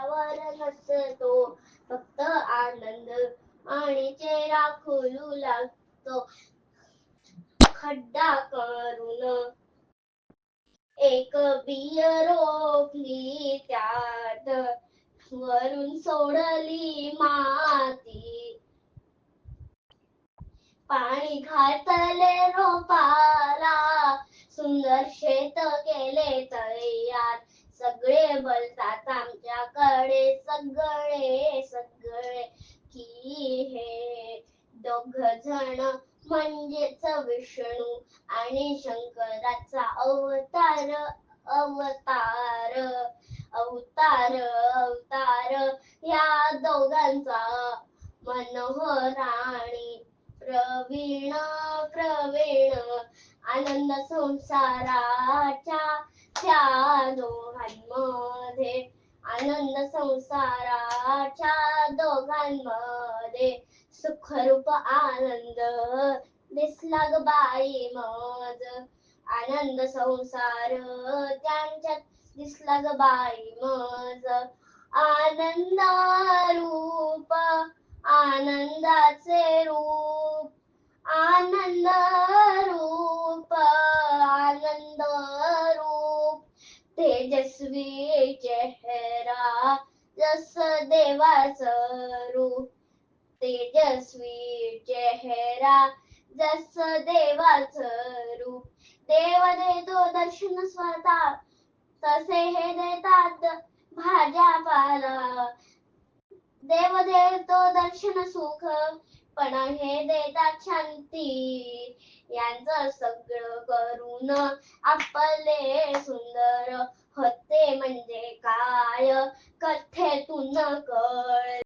चेहऱ्यावर नसतो, फक्त आनंद आणि चेहरा खुलू लागतो. खड्डा करून एक बिय रोखली, त्यात वरून सोडली माती. पाणी घातले रोपाला, सुंदर शेत केले तयार. सगळे बोलतात आमच्याकडे, सगळे सगळे की हे दोघ जण म्हणजेच विष्णू आणि शंकराचा अवतार. अवतार अवतार अवतार या दोघांचा मनोहर आणि प्रवीण प्रवीण आनंद संसाराच्या त्या दोघांमध्ये. आनंद संसाराच्या दोघांमध्ये सुखरूप आनंद दिसला ग बाई मज. आनंद संसार त्यांच्यात दिसला ग बाई मज. आनंद रूप आनंदाचे रूप, आनंद रूप आनंद रूप. तेजस्वी चेहरा जस देवाचं रूप. तेजस्वी चेहरा जस देवाचं रूप. देव देतो दर्शन स्वतः, तसे हे देतात भाज्या पाला. देव देतो दर्शन सुख, पण हे देतात शांती. यांचं सगळं करून आपले सुंदर होते म्हणजे काय, कथेतून कळले.